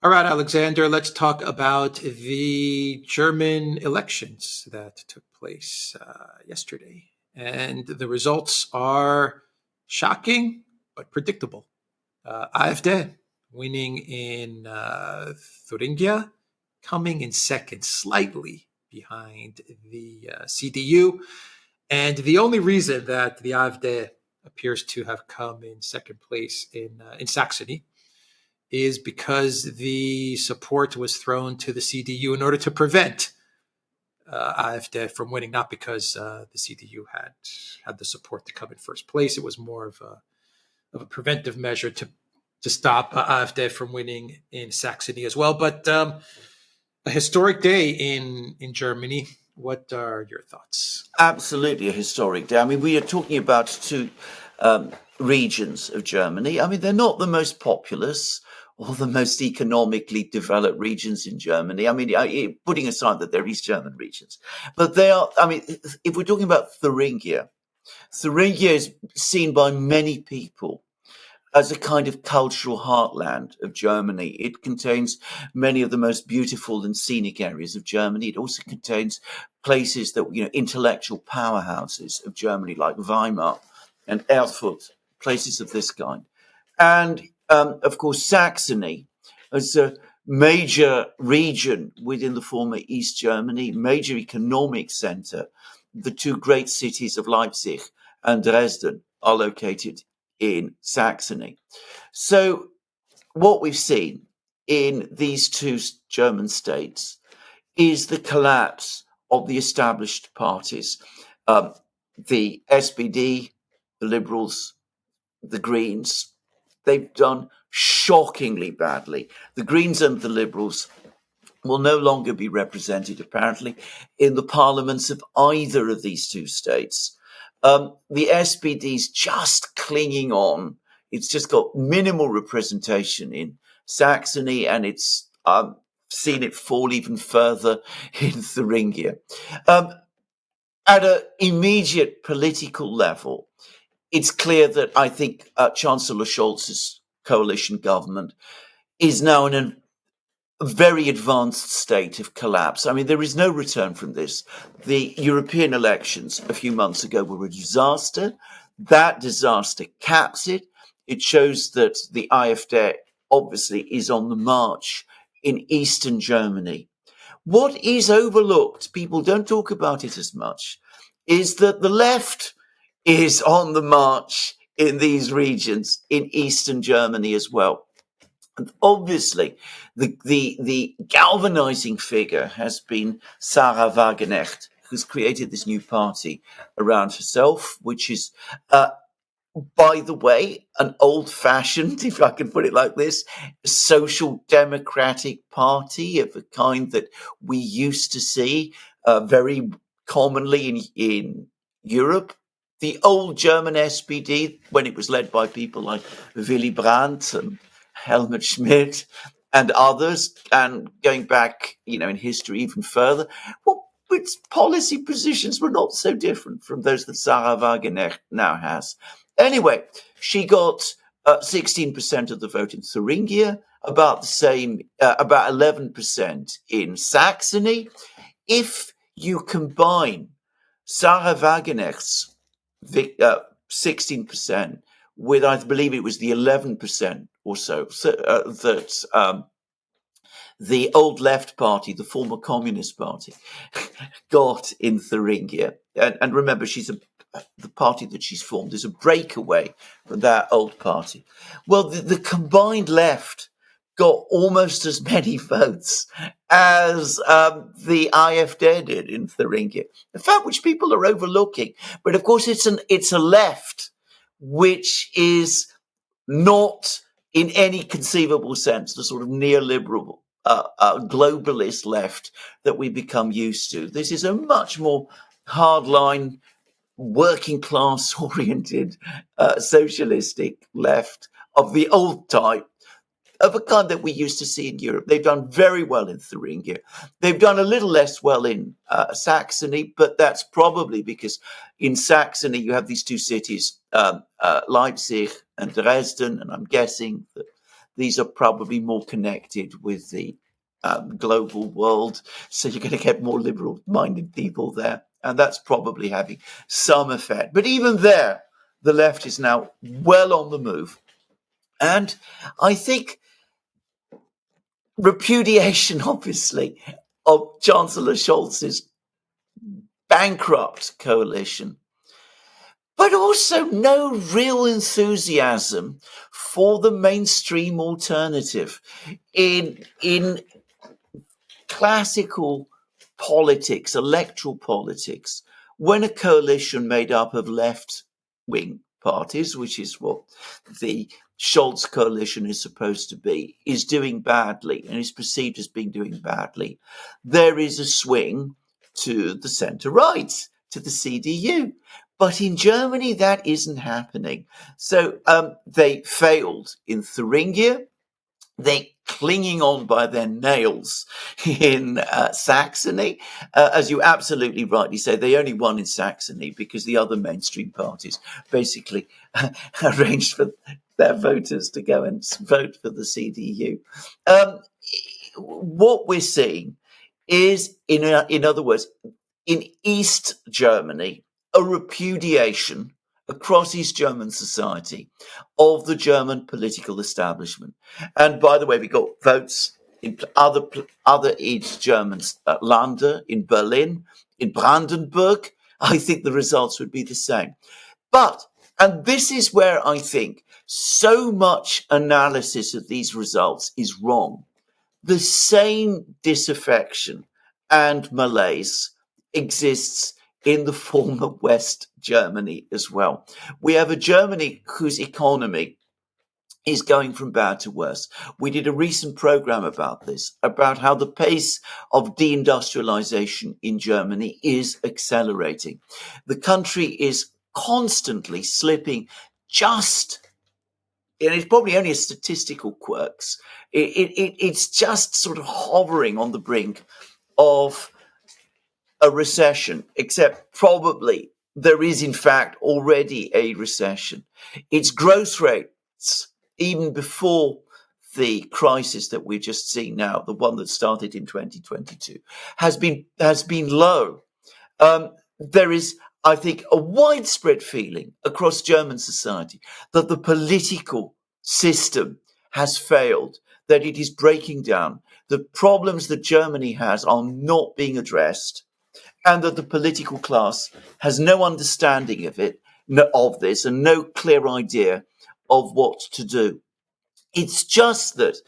All right, Alexander, let's talk about the German elections that took place yesterday. And the results are shocking, but predictable. AfD winning in Thuringia, coming in second, slightly behind the CDU. And the only reason that the AfD appears to have come in second place in Saxony is because the support was thrown to the CDU in order to prevent AfD from winning, not because the CDU had the support to come in first place. It was more of a preventive measure to stop AfD from winning in Saxony as well. But a historic day in Germany. What are your thoughts? Absolutely a historic day. I mean, we are talking about two regions of Germany. I mean, they're not the most populous or the most economically developed regions in Germany. I mean, putting aside that they're East German regions, but they are, I mean, if we're talking about Thuringia, Thuringia is seen by many people as a kind of cultural heartland of Germany. It contains many of the most beautiful and scenic areas of Germany. It also contains places that, intellectual powerhouses of Germany, like Weimar and Erfurt, places of this kind. And, of course, Saxony as a major region within the former East Germany, major economic center. The two great cities of Leipzig and Dresden are located in Saxony. So what we've seen in these two German states is the collapse of the established parties, the SPD, the Liberals, the Greens. They've done shockingly badly. The Greens and the Liberals will no longer be represented, apparently, in the parliaments of either of these two states. The SPD's just clinging on. It's just got minimal representation in Saxony, and it's seen it fall even further in Thuringia. At an immediate political level, it's clear that I think Chancellor Scholz's coalition government is now in a very advanced state of collapse. I mean, there is no return from this. The European elections a few months ago were a disaster. That disaster caps it. It shows that the AfD obviously is on the march in Eastern Germany. What is overlooked, people don't talk about it as much, is that the left is on the march in these regions in Eastern Germany as well. And obviously, the galvanizing figure has been Sarah Wagenknecht, who's created this new party around herself, which is, by the way, an old-fashioned, if I can put it like this, social democratic party of a kind that we used to see very commonly in Europe. The old German SPD, when it was led by people like Willy Brandt and Helmut Schmidt and others, and going back, in history even further, well, its policy positions were not so different from those that Sarah Wagenknecht now has. Anyway, she got 16% of the vote in Thuringia, about the same, about 11% in Saxony. If you combine Sarah Wagenknecht's 16% with, I believe it was the 11% or so that the old left party, the former Communist Party, got in Thuringia. And remember, the party that she's formed is a breakaway from that old party. Well, the combined left got almost as many votes as the AfD did in Thuringia. A fact which people are overlooking. But of course, it's a left which is not in any conceivable sense the sort of neoliberal globalist left that we become used to. This is a much more hardline, working class oriented socialistic left of the old type, of a kind that we used to see in Europe. They've done very well in Thuringia. They've done a little less well in Saxony, but that's probably because in Saxony you have these two cities, Leipzig and Dresden, and I'm guessing that these are probably more connected with the global world. So you're going to get more liberal-minded people there. And that's probably having some effect. But even there, the left is now well on the move. And I think repudiation, obviously, of Chancellor Scholz's bankrupt coalition, but also no real enthusiasm for the mainstream alternative. In classical politics, electoral politics, when a coalition made up of left-wing parties, which is what the Scholz coalition is supposed to be, is doing badly and is perceived as being doing badly, there is a swing to the centre-right, to the CDU. But in Germany, that isn't happening. So they failed in Thuringia. They're clinging on by their nails in Saxony. As you absolutely rightly say, they only won in Saxony because the other mainstream parties basically arranged for their voters to go and vote for the CDU. What we're seeing is, in other words, in East Germany, a repudiation across East German society of the German political establishment. And by the way, we got votes in other East German Länder, in Berlin, in Brandenburg. I think the results would be the same. But, and this is where I think so much analysis of these results is wrong. The same disaffection and malaise exists in the former West Germany as well. We have a Germany whose economy is going from bad to worse. We did a recent program about this, about how the pace of de-industrialization in Germany is accelerating. The country is constantly slipping just, and it's probably only a statistical quirks, it's just sort of hovering on the brink of a recession, except probably there is in fact already a recession. Its growth rates, even before the crisis that we're just seeing now, the one that started in 2022, has been low. There is, I think, a widespread feeling across German society that the political system has failed, that it is breaking down. The problems that Germany has are not being addressed, and that the political class has no understanding of this, and no clear idea of what to do. It's just that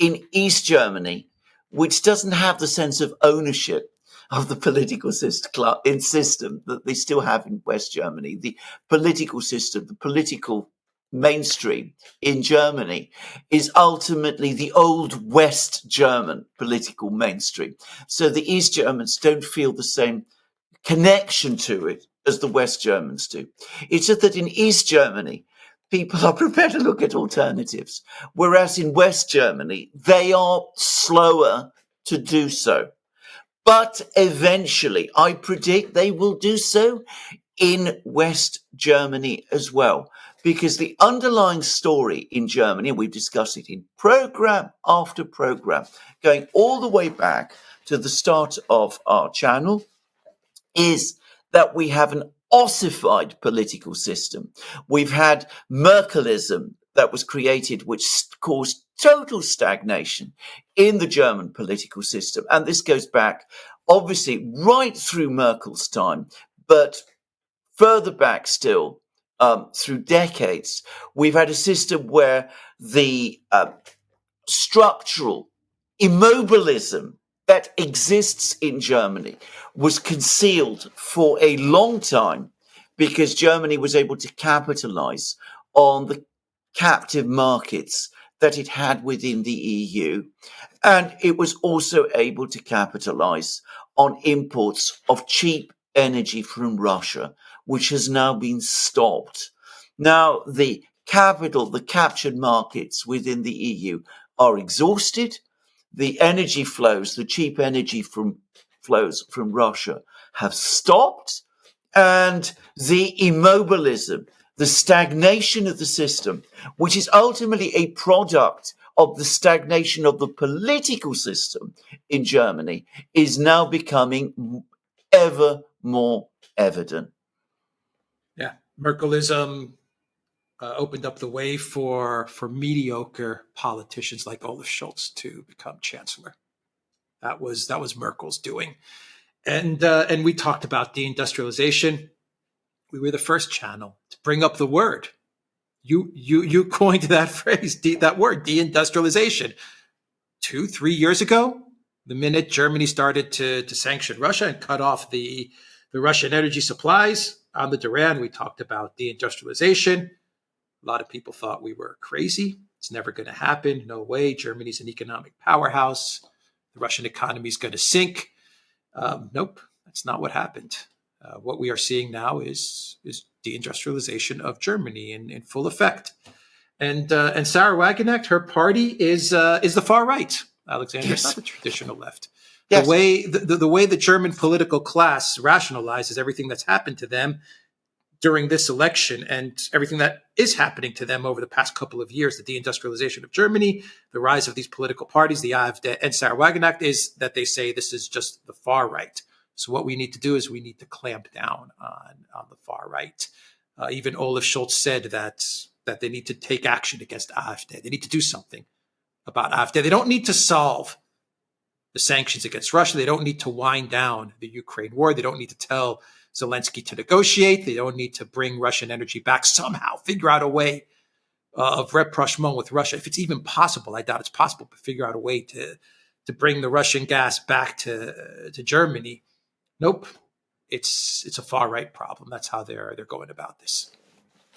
in East Germany, which doesn't have the sense of ownership of the political system that they still have in West Germany, the political system, the political mainstream in Germany is ultimately the old West German political mainstream. So the East Germans don't feel the same connection to it as the West Germans do. It's just that in East Germany, people are prepared to look at alternatives, whereas in West Germany, they are slower to do so. But eventually, I predict they will do so in West Germany as well, because the underlying story in Germany, and we've discussed it in program after program, going all the way back to the start of our channel, is that we have an ossified political system. We've had Merkelism that was created, which caused total stagnation in the German political system. And this goes back, obviously, right through Merkel's time, but further back still, through decades. We've had a system where the structural immobilism that exists in Germany was concealed for a long time because Germany was able to capitalize on the captive markets that it had within the EU. And it was also able to capitalize on imports of cheap energy from Russia, which has now been stopped. Now, the captured markets within the EU are exhausted. The energy flows, the cheap energy flows from Russia have stopped, and the immobilism, the stagnation of the system, which is ultimately a product of the stagnation of the political system in Germany is now becoming ever more evident. Yeah, Merkelism opened up the way for mediocre politicians like Olaf Scholz to become chancellor. That was Merkel's doing, and we talked about deindustrialization. We were the first channel to bring up the word. You coined that phrase, that word, deindustrialization. 2-3 years ago, the minute Germany started to sanction Russia and cut off the Russian energy supplies on the Duran, we talked about deindustrialization. A lot of people thought we were crazy. It's never going to happen. No way. Germany's an economic powerhouse. The Russian economy is going to sink. Nope, that's not what happened. What we are seeing now is deindustrialization of Germany in full effect. And Sarah Wagenknecht, her party is the far right. Alexander, Yes. It's not the traditional left. Yes. The way the German political class rationalizes everything that's happened to them during this election and everything that is happening to them over the past couple of years, the deindustrialization of Germany, the rise of these political parties, the AfD and Sarah Wagenknecht, is that they say this is just the far right. So what we need to do is we need to clamp down on the far right. Even Olaf Scholz said that they need to take action against AfD. They need to do something about AfD. They don't need to solve the sanctions against Russia. They don't need to wind down the Ukraine war. They don't need to tell Zelensky to negotiate. They don't need to bring Russian energy back somehow, figure out a way of rapprochement with Russia. If it's even possible, I doubt it's possible, but figure out a way to bring the Russian gas back to Germany. Nope. It's a far right problem. That's how they're going about this.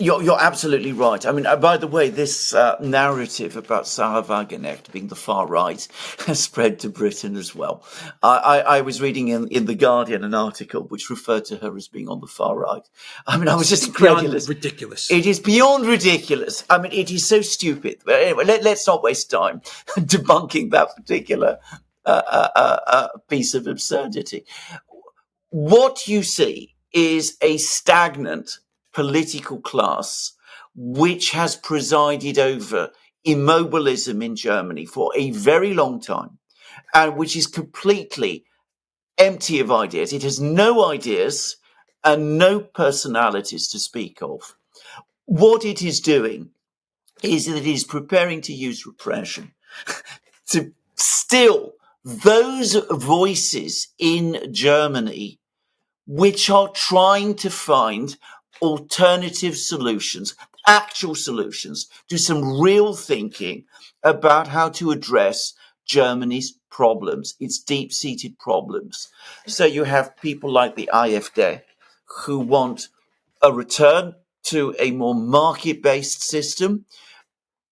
You're absolutely right. I mean, by the way, this narrative about Sarah Wagenknecht being the far right has spread to Britain as well. I was reading in The Guardian an article which referred to her as being on the far right. I mean, I was just incredulous. Beyond ridiculous. It is beyond ridiculous. I mean, it is so stupid. But anyway, let's not waste time debunking that particular piece of absurdity. What you see is a stagnant political class which has presided over immobilism in Germany for a very long time and which is completely empty of ideas. It has no ideas and no personalities to speak of. What it is doing is that it is preparing to use repression to still those voices in Germany which are trying to find alternative solutions, actual solutions, do some real thinking about how to address Germany's problems, its deep-seated problems. So you have people like the AfD who want a return to a more market-based system,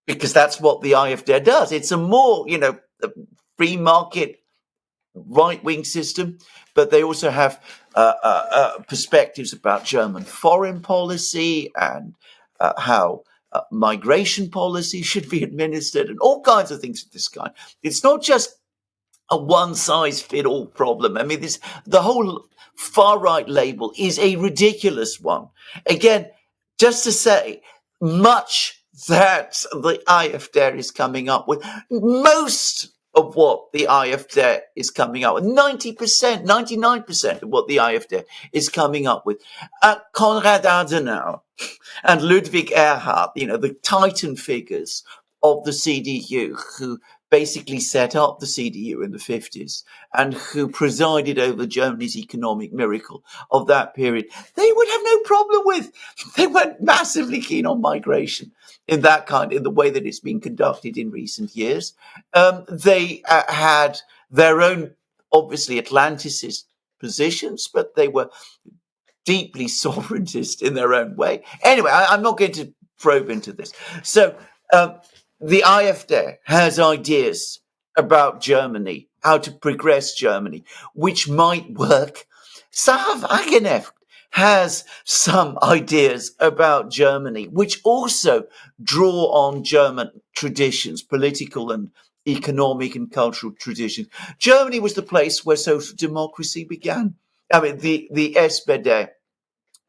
because that's what the AfD does. It's a more, free market right-wing system, but they also have perspectives about German foreign policy and how migration policy should be administered and all kinds of things of this kind. It's not just a one-size-fit-all problem. I mean, the whole far-right label is a ridiculous one. Again, just to say, much that the AfD is coming up with, most of what the AfD is coming up with, 90%, 99% of what the AfD is coming up with. Konrad Adenauer and Ludwig Erhard, the titan figures of the CDU, who basically set up the CDU in the 50s and who presided over Germany's economic miracle of that period, they would have no problem with. They weren't massively keen on migration in the way that it's been conducted in recent years. They had their own, obviously, Atlanticist positions, but they were deeply sovereigntist in their own way. Anyway, I'm not going to probe into this. So the AfD has ideas about Germany, how to progress Germany, which might work. Sarah Wagenknecht has some ideas about Germany, which also draw on German traditions, political and economic and cultural traditions. Germany was the place where social democracy began. I mean, the SPD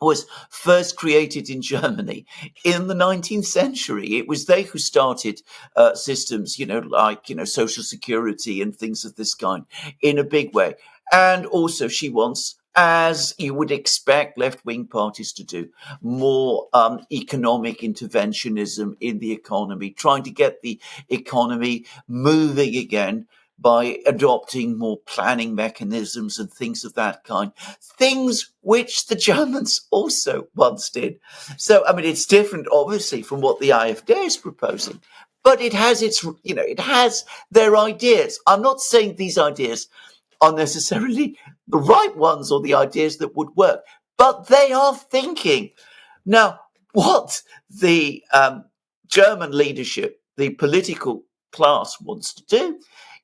was first created in Germany in the 19th century. It was they who started systems, like, social security and things of this kind in a big way. And also she wants, as you would expect left-wing parties to do, more economic interventionism in the economy, trying to get the economy moving again by adopting more planning mechanisms and things of that kind, things which the Germans also once did. So, I mean, it's different, obviously, from what the AfD is proposing, but it has it has their ideas. I'm not saying these ideas are necessarily the right ones or the ideas that would work, but they are thinking. Now, what the German leadership, the political class wants to do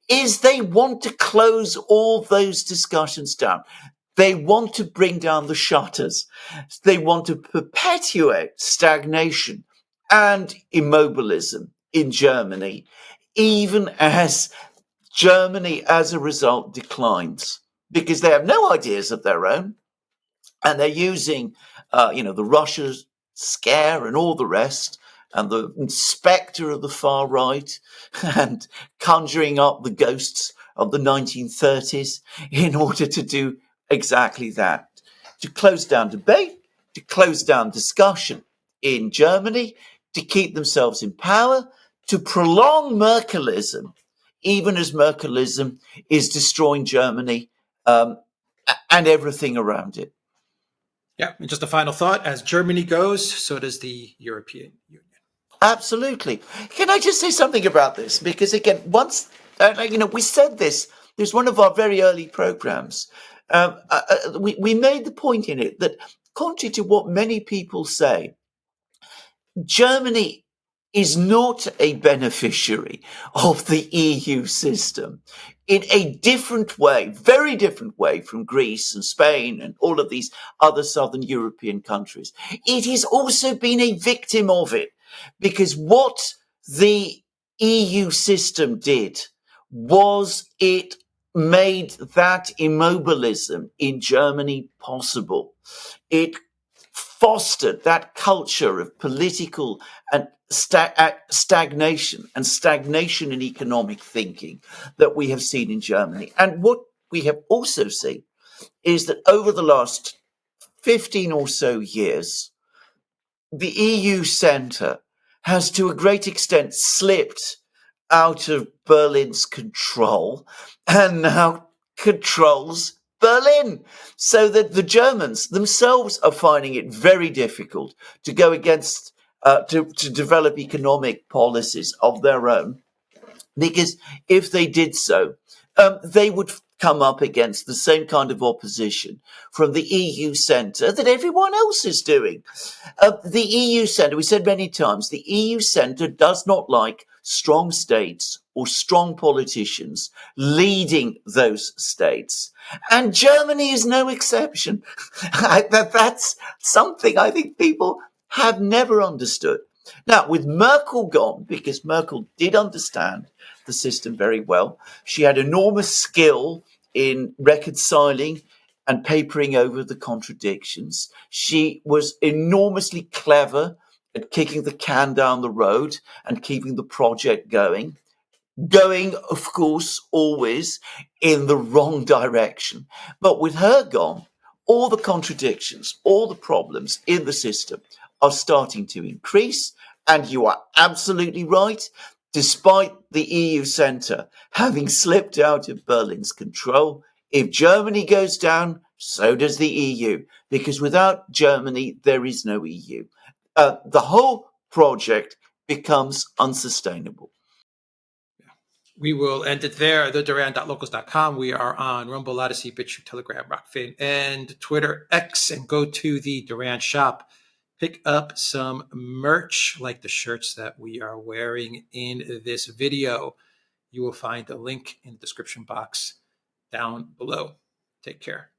is they want to close all those discussions down. They want to bring down the shutters. They want to perpetuate stagnation and immobilism in Germany, even as Germany, as a result, declines, because they have no ideas of their own. And they're using, the Russia scare and all the rest, and the spectre of the far right, and conjuring up the ghosts of the 1930s in order to do exactly that. To close down debate, to close down discussion in Germany, to keep themselves in power, to prolong Merkelism, even as Merkelism is destroying Germany and everything around it. Yeah, and just a final thought: as Germany goes, so does the European Union. Absolutely. Can I just say something about this? Because again, once we said this. There's one of our very early programs. We made the point in it that, contrary to what many people say, Germany is not a beneficiary of the EU system in a different way, very different way from Greece and Spain and all of these other southern European countries. It has also been a victim of it, because what the EU system did was it made that immobilism in Germany possible. It fostered that culture of political and stagnation in economic thinking that we have seen in Germany. And what we have also seen is that over the last 15 or so years, the EU centre has to a great extent slipped out of Berlin's control and now controls Berlin, so that the Germans themselves are finding it very difficult to go against, to develop economic policies of their own, because if they did so, they would come up against the same kind of opposition from the EU centre that everyone else is doing. The EU centre, we said many times, the EU centre does not like strong states or strong politicians leading those states. And Germany is no exception. That's something I think people have never understood. Now, with Merkel gone, because Merkel did understand the system very well, she had enormous skill in reconciling and papering over the contradictions. She was enormously clever at kicking the can down the road and keeping the project going, of course, always in the wrong direction. But with her gone, all the contradictions, all the problems in the system are starting to increase. And you are absolutely right. Despite the EU centre having slipped out of Berlin's control, if Germany goes down, so does the EU, because without Germany, there is no EU. The whole project becomes unsustainable. We will end it there. Duran.locals.com. We are on Rumble, Odyssey, BitChute, Telegram, Rockfin, and Twitter, X, and go to the Duran shop. Pick up some merch like the shirts that we are wearing in this video. You will find a link in the description box down below. Take care.